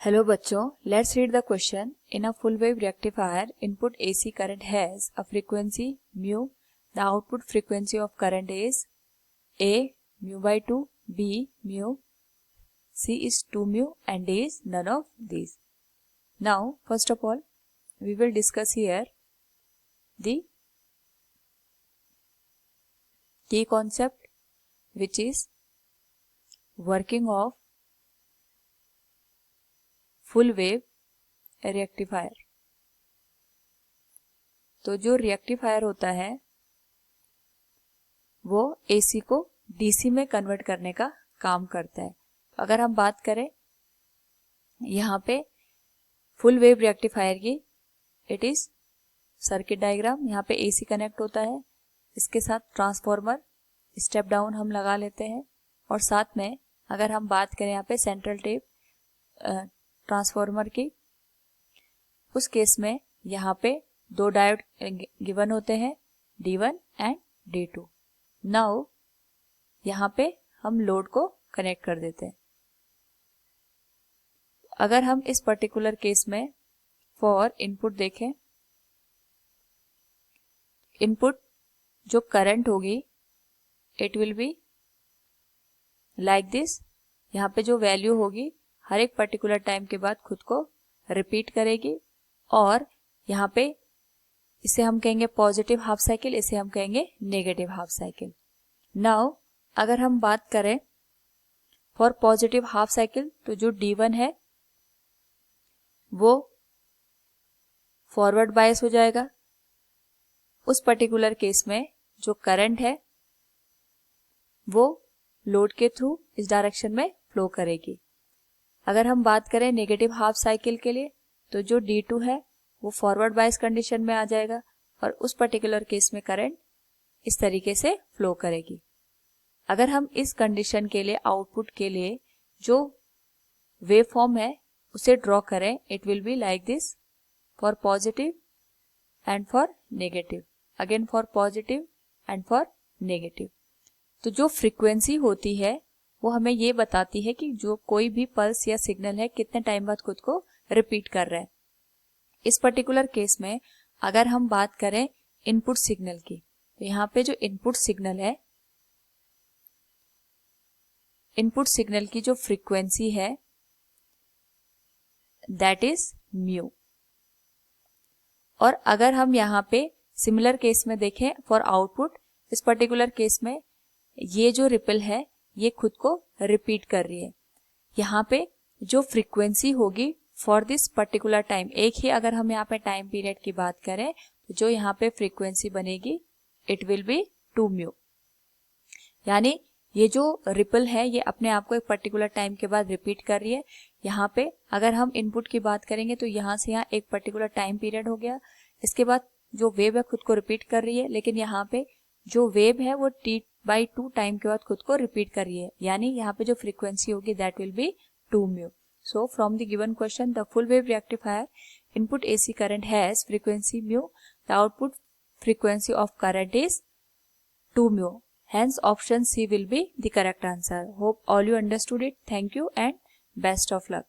Hello बच्चों, let's read the question. In a full wave rectifier, input AC current has a frequency mu. The output frequency of current is A mu by 2, B mu, C is 2 mu and D is none of these. Now, first of all, we will discuss here the key concept, which is working of full wave rectifier. तो जो rectifier होता है वो AC को DC में convert करने का काम करता है। अगर हम बात करें यहाँ पे फुल वेव रेक्टिफायर की, इट इज सर्किट डायग्राम। यहाँ पे एसी कनेक्ट होता है, इसके साथ ट्रांसफॉर्मर स्टेप डाउन हम लगा लेते हैं, और साथ में अगर हम बात करें यहाँ पे सेंट्रल टेप ट्रांसफॉर्मर की, उस केस में यहाँ पे दो डायोड गिवन होते हैं, D1 एंड D2। नाउ यहाँ पे हम लोड को कनेक्ट कर देते हैं। अगर हम इस पर्टिकुलर केस में फॉर इनपुट देखें, इनपुट जो करंट होगी it will be like this. यहाँ पे जो वैल्यू होगी हर एक पर्टिकुलर टाइम के बाद खुद को रिपीट करेगी, और यहाँ पे इसे हम कहेंगे पॉजिटिव हाफ साइकिल, इसे हम कहेंगे नेगेटिव हाफ साइकिल। नाउ अगर हम बात करें फॉर पॉजिटिव हाफ साइकिल, तो जो D1 है वो फॉरवर्ड बायस हो जाएगा। उस पर्टिकुलर केस में जो करंट है वो लोड के थ्रू इस डायरेक्शन में फ्लो करेगी। अगर हम बात करें नेगेटिव हाफ साइकिल के लिए, तो जो D2 है वो फॉरवर्ड बायस कंडीशन में आ जाएगा, और उस पर्टिकुलर केस में करंट इस तरीके से फ्लो करेगी। अगर हम इस कंडीशन के लिए आउटपुट के लिए जो वेव फॉर्म है उसे ड्रॉ करें, it will be like this for positive and for negative, again for positive and for negative. तो जो फ्रीक्वेंसी होती है वो हमें ये बताती है कि जो कोई भी पल्स या सिग्नल है कितने टाइम बाद खुद को रिपीट कर रहा है। इस पर्टिकुलर केस में अगर हम बात करें इनपुट सिग्नल की, तो यहाँ पे जो इनपुट सिग्नल है, इनपुट सिग्नल की जो फ्रीक्वेंसी है दैट इज म्यू। और अगर हम यहाँ पे सिमिलर केस में देखें फॉर आउटपुट, इस पर्टिकुलर केस में ये जो रिपल है ये खुद को रिपीट कर रही है। यहाँ पे जो फ्रीक्वेंसी होगी फॉर दिस पर्टिकुलर टाइम, एक ही अगर हम यहाँ पे टाइम पीरियड की बात करें, तो जो यहाँ पे फ्रीक्वेंसी बनेगी इट विल बी 2 म्यू। यानी ये जो रिपल है ये अपने आप को एक पर्टिकुलर टाइम के बाद रिपीट कर रही है। यहाँ पे अगर हम इनपुट की बात करेंगे तो यहाँ से यहाँ एक पर्टिकुलर टाइम पीरियड हो गया, इसके बाद जो वेव है खुद को रिपीट कर रही है, लेकिन यहाँ पे जो वेव है वो T/2 टाइम के बाद खुद को रिपीट कर रही है। यानी यहाँ पे जो फ्रीक्वेंसी होगी that will be 2 mu. So from the given question, the full wave rectifier input AC current has frequency mu. The output frequency of current is 2 mu. Hence option C will be the correct answer. Hope all you understood it. Thank you and best of luck.